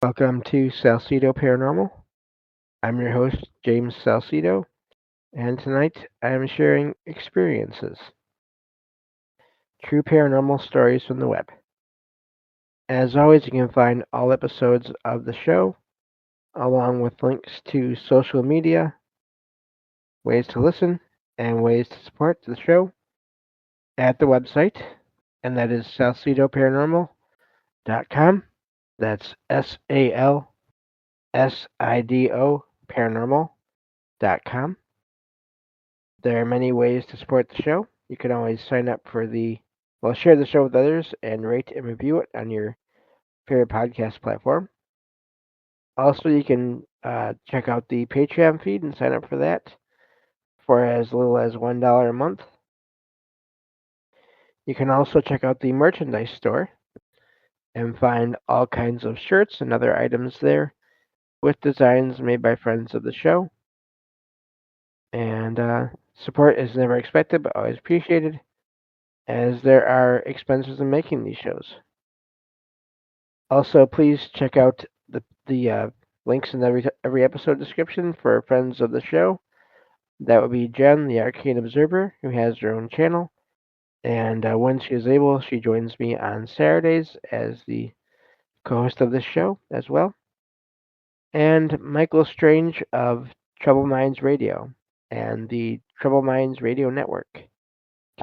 Welcome to Salsido Paranormal. I'm your host, James Salsido, and tonight I am sharing experiences, true paranormal stories from the web. As always, you can find all episodes of the show, along with links to social media, ways to listen, and ways to support the show at the website, and that is salsidoparanormal.com. That's SALSIDO paranormal.com. There are many ways to support the show. You can always sign up for share the show with others and rate and review it on your favorite podcast platform. Also, you can check out the Patreon feed and sign up for that for as little as $1 a month. You can also check out the merchandise store and find all kinds of shirts and other items there with designs made by friends of the show. And support is never expected but always appreciated, as there are expenses in making these shows. Also, please check out the links in every episode description for friends of the show. That would be Jen, the Arcane Observer, who has her own channel, and when she is able, she joins me on Saturdays as the co-host of this show as well. And Michael Strange of Trouble Minds Radio and the Trouble Minds Radio Network,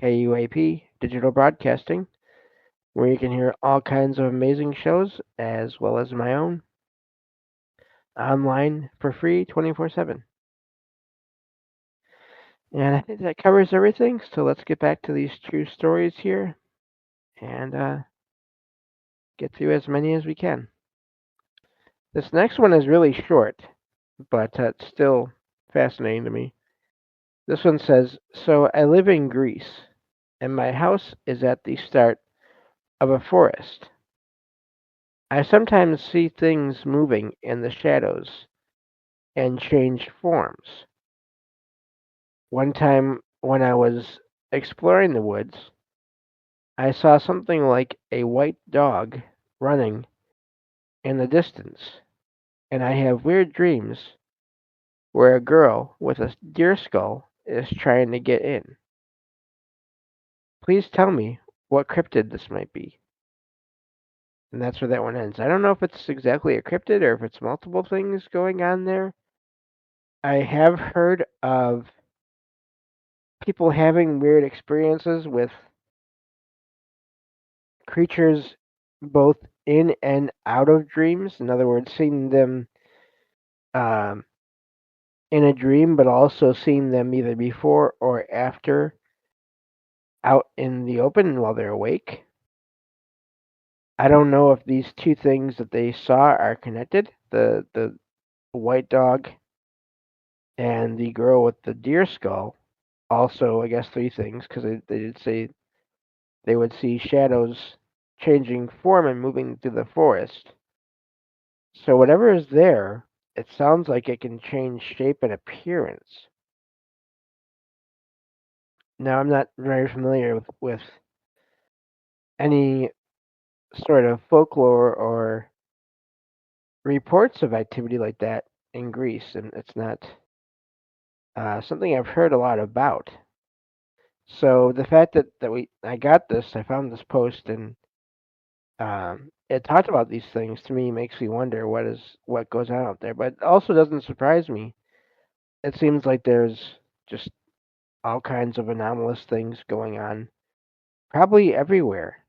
KUAP Digital Broadcasting, where you can hear all kinds of amazing shows as well as my own online for free 24/7. And I think that covers everything. So let's get back to these true stories here and get through as many as we can. This next one is really short, but it's still fascinating to me. This one says, "So I live in Greece, and my house is at the start of a forest. I sometimes see things moving in the shadows and change forms. One time when I was exploring the woods, I saw something like a white dog running in the distance, and I have weird dreams where a girl with a deer skull is trying to get in. Please tell me what cryptid this might be." And that's where that one ends. I don't know if it's exactly a cryptid or if it's multiple things going on there. I have heard of people having weird experiences with creatures both in and out of dreams. In other words, seeing them um, in a dream, but also seeing them either before or after out in the open while they're awake. I don't know if these two things that they saw are connected. The white dog and the girl with the deer skull. Also, I guess three things, because they did say they would see shadows changing form and moving through the forest. So whatever is there, it sounds like it can change shape and appearance. Now, I'm not very familiar with any sort of folklore or reports of activity like that in Greece, and it's not something I've heard a lot about. So the fact that I got this, I found this post, and it talked about these things, to me makes me wonder what goes on out there. But it also doesn't surprise me. It seems like there's just all kinds of anomalous things going on, probably everywhere.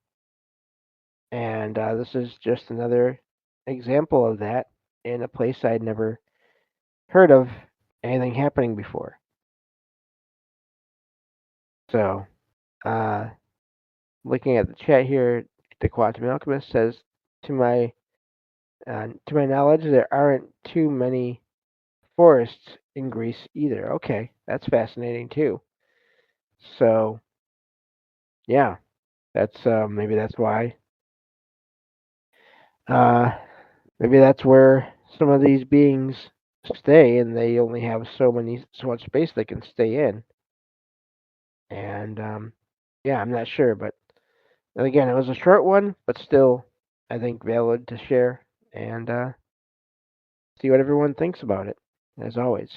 And this is just another example of that in a place I'd never heard of anything happening before. So, uh, looking at the chat here, the Quantum Alchemist says, "To my knowledge, there aren't too many forests in Greece either." Okay, that's fascinating too. So, yeah, that's maybe that's why. Uh, maybe that's where some of these beings stay, and they only have so much space they can stay in. And yeah, I'm not sure, but again, it was a short one, but still, I think valid to share. and see what everyone thinks about it, as always.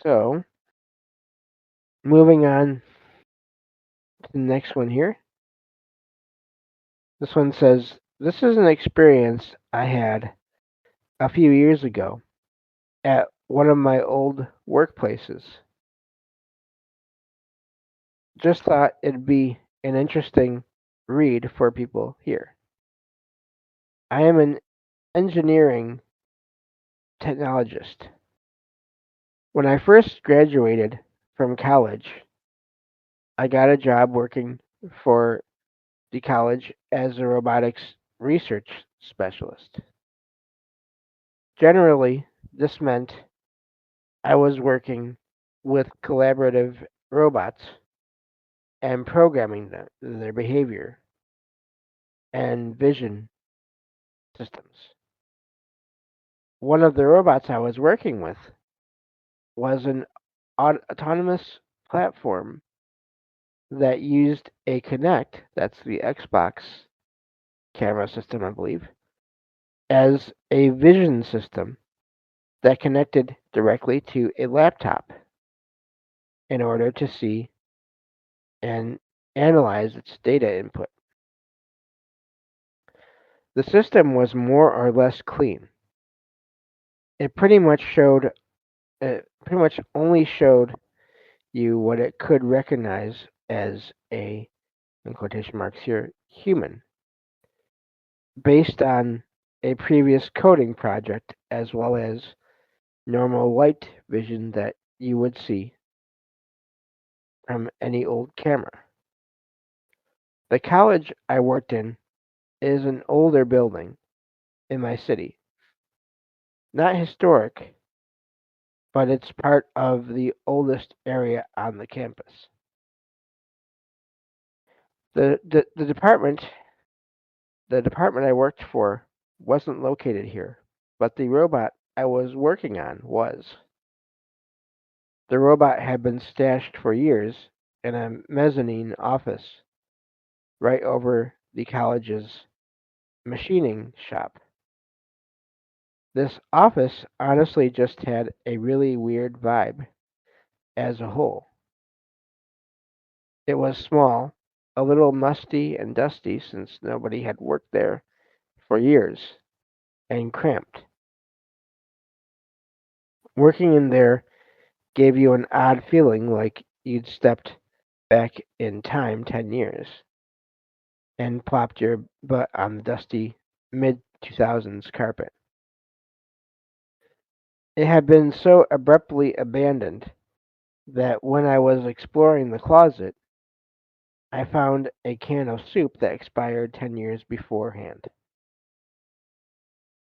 So, moving on to the next one here. This one says, "This is an experience I had a few years ago at one of my old workplaces. Just thought it'd be an interesting read for people here. I am an engineering technologist. When I first graduated from college, I got a job working for the college as a robotics research specialist. Generally, this meant I was working with collaborative robots and programming their behavior and vision systems. One of the robots I was working with was an autonomous platform that used a Kinect, that's the Xbox camera system, I believe, as a vision system that connected directly to a laptop in order to see and analyze its data input. The system was more or less clean. It pretty much only showed you what it could recognize as a, in quotation marks here, human, based on a previous coding project as well as normal light vision that you would see from any old camera. The college I worked in is an older building in my city. Not historic, but it's part of the oldest area on the campus. The department I worked for wasn't located here, but the robot I was working on was. The robot had been stashed for years in a mezzanine office right over the college's machining shop. This office honestly just had a really weird vibe as a whole. It was small, a little musty and dusty since nobody had worked there for years, and cramped. Working in there gave you an odd feeling like you'd stepped back in time 10 years and plopped your butt on the dusty mid 2000s carpet. It had been so abruptly abandoned that when I was exploring the closet, I found a can of soup that expired 10 years beforehand.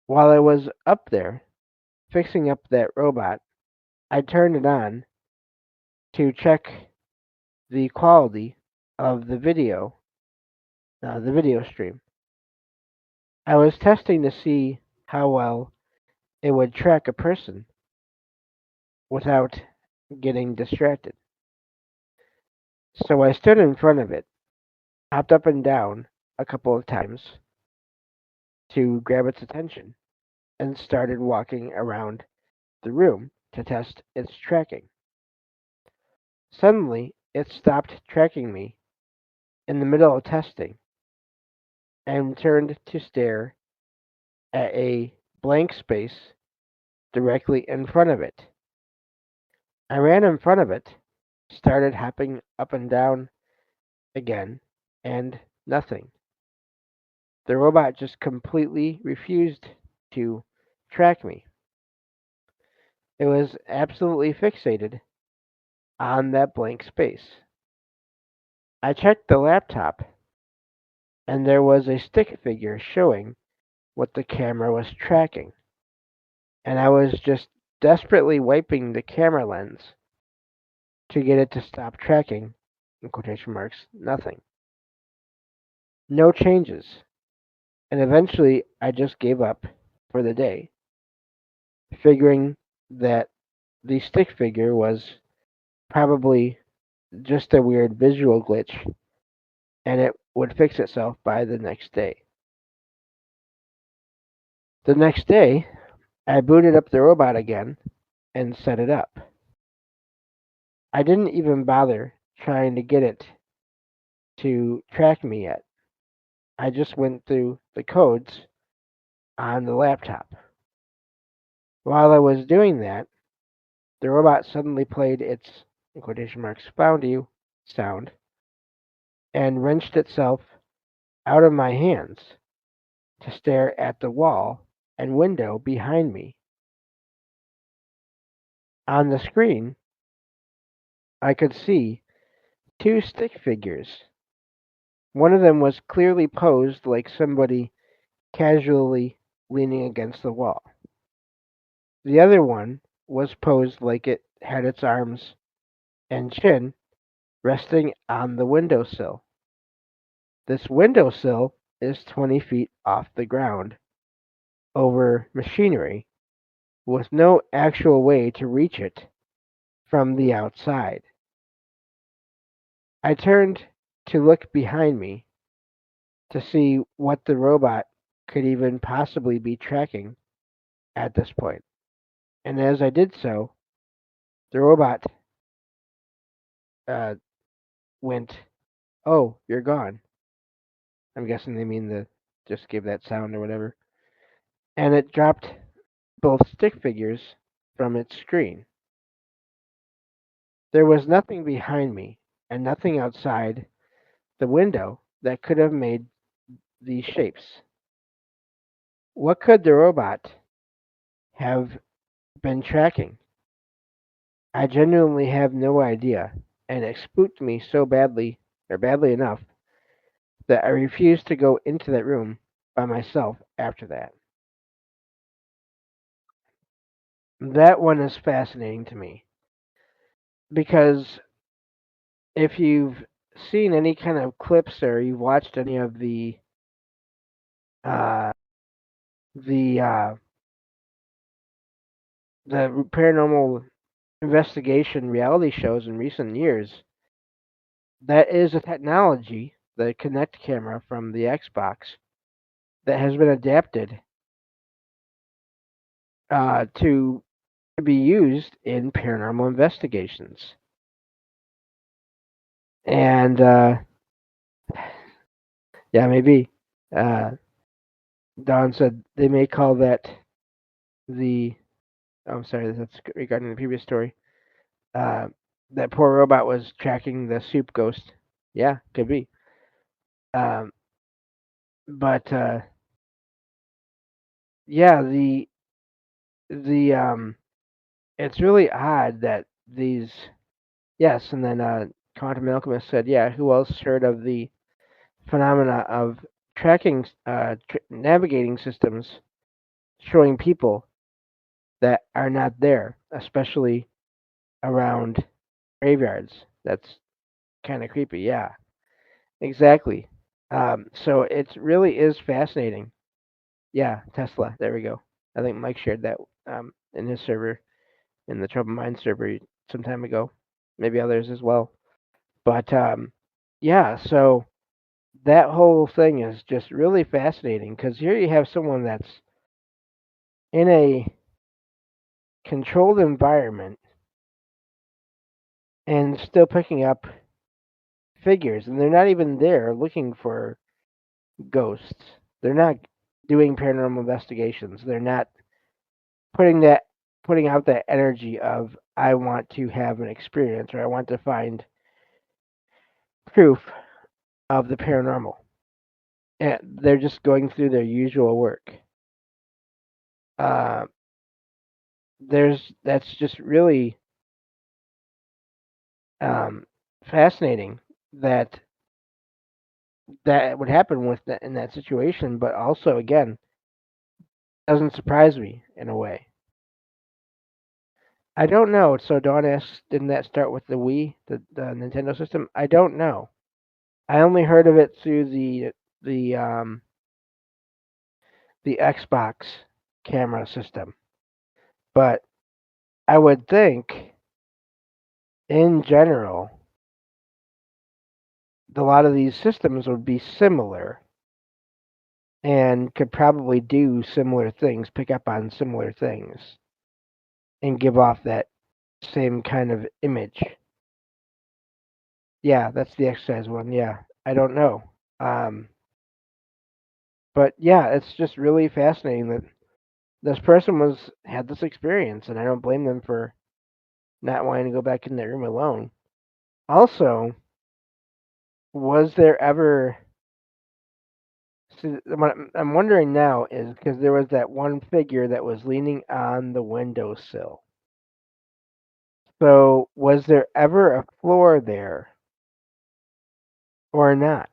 While I was up there fixing up that robot, I turned it on to check the quality of the video stream. I was testing to see how well it would track a person without getting distracted. So I stood in front of it, hopped up and down a couple of times to grab its attention, and started walking around the room to test its tracking. Suddenly, it stopped tracking me in the middle of testing and turned to stare at a blank space directly in front of it. I ran in front of it, started hopping up and down again, and nothing. The robot just completely refused to track me. It was absolutely fixated on that blank space. I checked the laptop, and there was a stick figure showing what the camera was tracking, and I was just desperately wiping the camera lens to get it to stop tracking, in quotation marks, nothing. No changes, and eventually I just gave up for the day, figuring that the stick figure was probably just a weird visual glitch and it would fix itself by the next day. The next day, I booted up the robot again and set it up. I didn't even bother trying to get it to track me yet. I just went through the codes on the laptop. While I was doing that, the robot suddenly played its, in quotation marks, found you sound and wrenched itself out of my hands to stare at the wall and window behind me. On the screen, I could see two stick figures. One of them was clearly posed like somebody casually leaning against the wall. The other one was posed like it had its arms and chin resting on the windowsill. This windowsill is 20 feet off the ground over machinery with no actual way to reach it from the outside. I turned to look behind me to see what the robot could even possibly be tracking at this point. And as I did so, the robot uh, went, "Oh, you're gone." I'm guessing they mean the just give that sound or whatever. And it dropped both stick figures from its screen. There was nothing behind me and nothing outside the window that could have made these shapes. What could the robot have been tracking? I genuinely have no idea, and it spooked me so badly, or badly enough, that I refused to go into that room by myself after that. That one is fascinating to me because if you've seen any kind of clips or you've watched any of uh, the uh, the paranormal investigation reality shows in recent years, that is a technology, the Kinect camera from the Xbox, that has been adapted to be used in paranormal investigations. And yeah, maybe. Uh, Don said they may call that the. Oh, I'm sorry, that's regarding the previous story. Uh, that poor robot was tracking the soup ghost. Yeah, could be. Um, but yeah, the it's really odd that these. Yes, and then Quantum Alchemist said, yeah, who else heard of the phenomena of tracking, navigating systems showing people that are not there, especially around graveyards? That's kind of creepy. Yeah, exactly. So it really is fascinating. Yeah, Tesla. There we go. I think Mike shared that in his server, in the Trouble Mind server some time ago. Maybe others as well. But yeah, so that whole thing is just really fascinating because here you have someone that's in a controlled environment and still picking up figures, and they're not even there looking for ghosts. They're not doing paranormal investigations. They're not putting that putting out that energy of I want to have an experience or I want to find proof of the paranormal. And they're just going through their usual work. Uh, that's just really um, fascinating that that would happen with that in that situation, but also again doesn't surprise me in a way. I don't know. So Dawn asks, didn't that start with the Wii, the Nintendo system? I don't know. I only heard of it through the um, the Xbox camera system, but I would think in general a lot of these systems would be similar and could probably do similar things, pick up on similar things, and give off that same kind of image. Yeah, that's the exercise one. Yeah, I don't know. Um, but yeah, it's just really fascinating that this person had this experience, and I don't blame them for not wanting to go back in that room alone. Also, was there ever? So what I'm wondering now is because there was that one figure that was leaning on the windowsill. So was there ever a floor there, or not,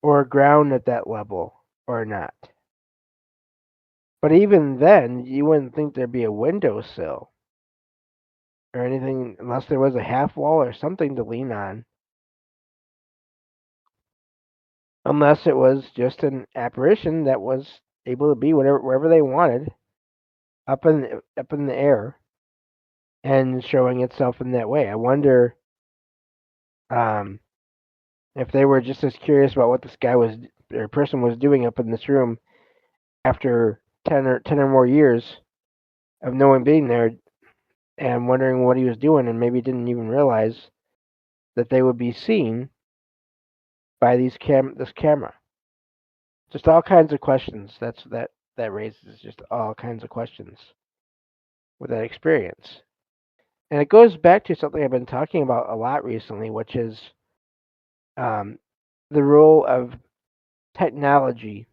or ground at that level, or not? But even then, you wouldn't think there'd be a windowsill or anything unless there was a half wall or something to lean on. Unless it was just an apparition that was able to be wherever they wanted, up in the air, and showing itself in that way. I wonder um, if they were just as curious about what this guy was or person was doing up in this room after 10 or more years of no one being there, and wondering what he was doing, and maybe didn't even realize that they would be seen by this camera. Just all kinds of questions. That raises just all kinds of questions with that experience. And it goes back to something I've been talking about a lot recently, which is um, the role of technology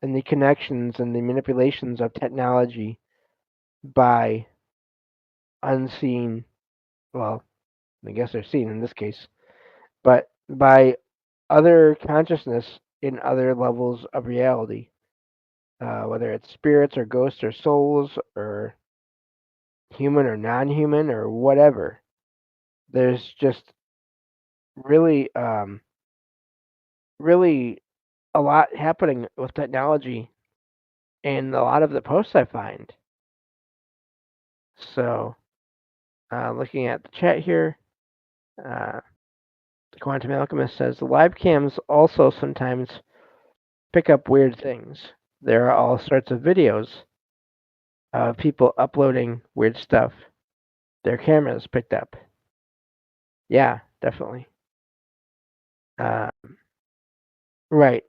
and the connections and the manipulations of technology by unseen, well, I guess they're seen in this case, but by other consciousness in other levels of reality, whether it's spirits or ghosts or souls or human or non-human or whatever. There's just really, really a lot happening with technology in a lot of the posts I find. So, looking at the chat here, uh, the Quantum Alchemist says the live cams also sometimes pick up weird things. There are all sorts of videos of people uploading weird stuff. Their cameras picked up. Yeah, definitely. Uh, right.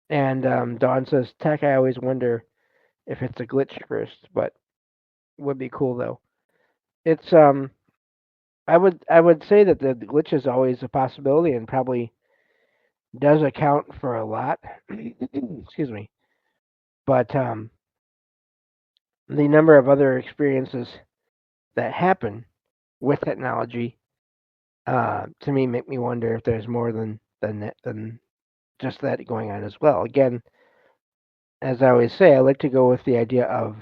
And Dawn says, Tech, I always wonder if it's a glitch first, but would be cool though. It's I would say that the glitch is always a possibility and probably does account for a lot. Excuse me. But the number of other experiences that happen with technology, to me, make me wonder if there's more than just that going on as well. Again, as I always say, I like to go with the idea of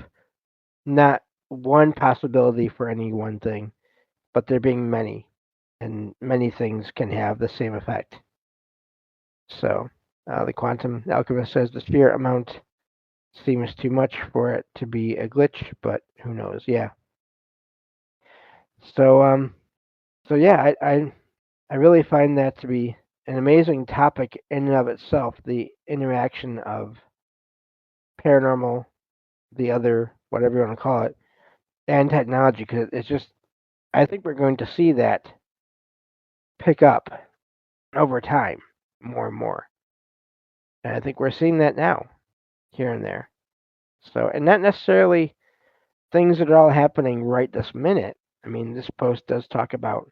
not one possibility for any one thing, but there being many, and many things can have the same effect. So, the quantum alchemist says the sphere amount seems too much for it to be a glitch, but who knows? Yeah. So, yeah, I really find that to be an amazing topic in and of itself. The interaction of paranormal, the other, whatever you want to call it, and technology, because it's just, I think we're going to see that pick up over time more and more. And I think we're seeing that now, here and there. So, and not necessarily things that are all happening right this minute. I mean, this post does talk about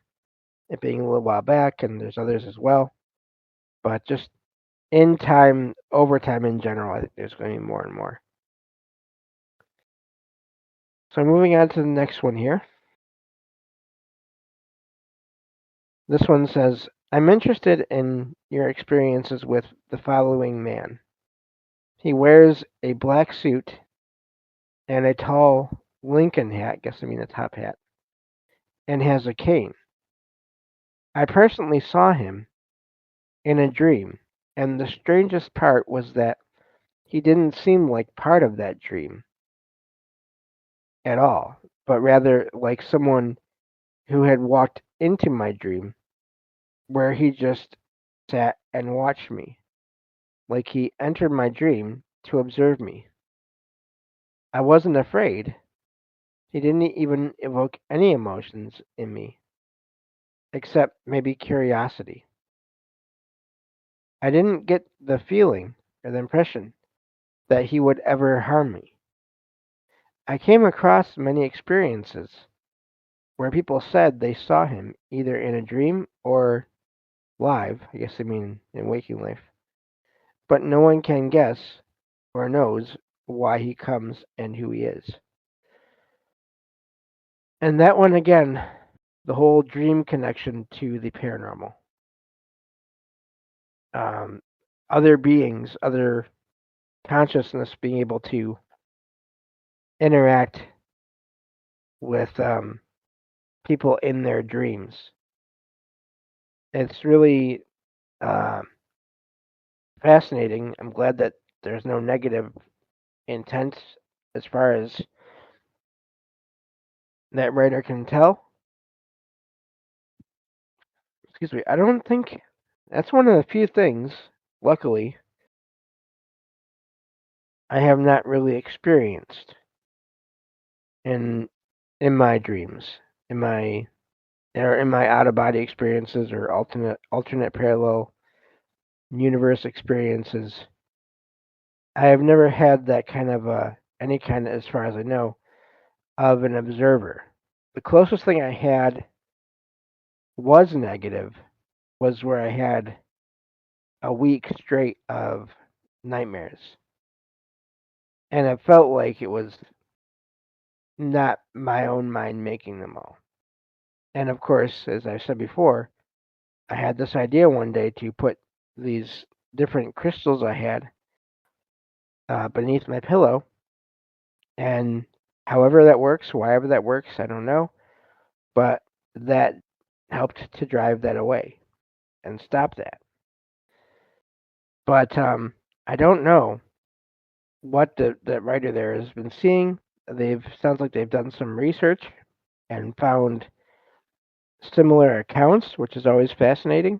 it being a little while back, and there's others as well. But just in time, over time in general, I think there's going to be more and more. So, moving on to the next one here. This one says, I'm interested in your experiences with the following man. He wears a black suit and a tall Lincoln hat, guess I mean a top hat, and has a cane. I personally saw him in a dream, and the strangest part was that he didn't seem like part of that dream at all, but rather like someone who had walked into my dream where he just sat and watched me. like he entered my dream to observe me. I wasn't afraid. He didn't even evoke any emotions in me, except maybe curiosity. I didn't get the feeling or the impression that he would ever harm me. I came across many experiences where people said they saw him either in a dream or live, I guess I mean in waking life, but no one can guess or knows why he comes and who he is. And that one again, the whole dream connection to the paranormal. Um, Other beings, other consciousness being able to interact with people in their dreams. It's really uh, fascinating. I'm glad that there's no negative intent as far as that writer can tell. Excuse me. I don't think that's one of the few things, luckily, I have not really experienced in my dreams, in my out of body experiences or alternate parallel universe experiences. I have never had that kind of any kind of, as far as I know, of an observer. The closest thing I had was negative was where I had a week straight of nightmares. And it felt like it was not my own mind making them all. And of course, as I said before, I had this idea one day to put these different crystals I had beneath my pillow. And however that works, wherever that works, I don't know. But that helped to drive that away and stop that. But I don't know what the writer there has been seeing. They've sounds like they've done some research and found similar accounts, which is always fascinating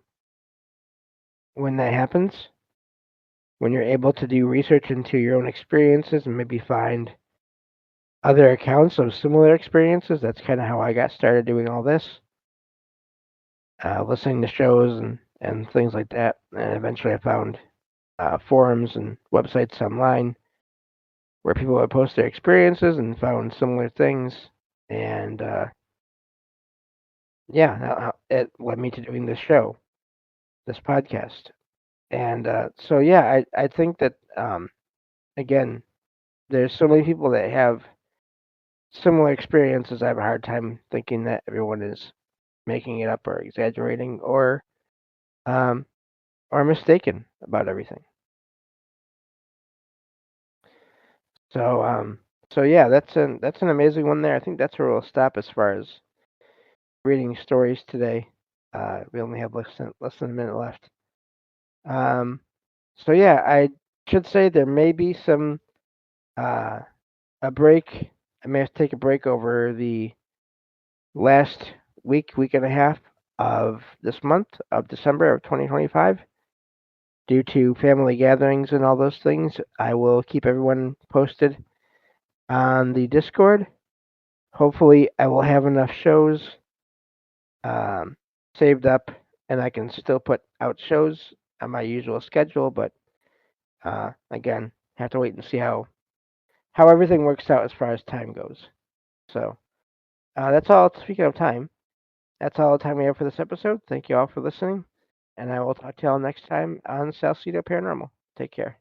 when that happens. When you're able to do research into your own experiences and maybe find other accounts of similar experiences. That's kind of how I got started doing all this, listening to shows and things like that. And eventually I found forums and websites online where people would post their experiences and found similar things. And yeah, it led me to doing this show, this podcast. And so, yeah, I think that, again, there's so many people that have similar experiences. I have a hard time thinking that everyone is making it up or exaggerating um, or mistaken about everything. So so yeah, that's an amazing one there. I think that's where we'll stop as far as reading stories today. We only have less than a minute left. Um, so yeah, I should say there may be some uh, a break. I may have to take a break over the last week and a half of this month of December of 2025 due to family gatherings and all those things. I will keep everyone posted on the Discord. Hopefully, I will have enough shows um, saved up and I can still put out shows on my usual schedule. But again, have to wait and see how everything works out as far as time goes. So that's all. Speaking of time, that's all the time we have for this episode. Thank you all for listening, and I will talk to y'all next time on Salsido Paranormal. Take care.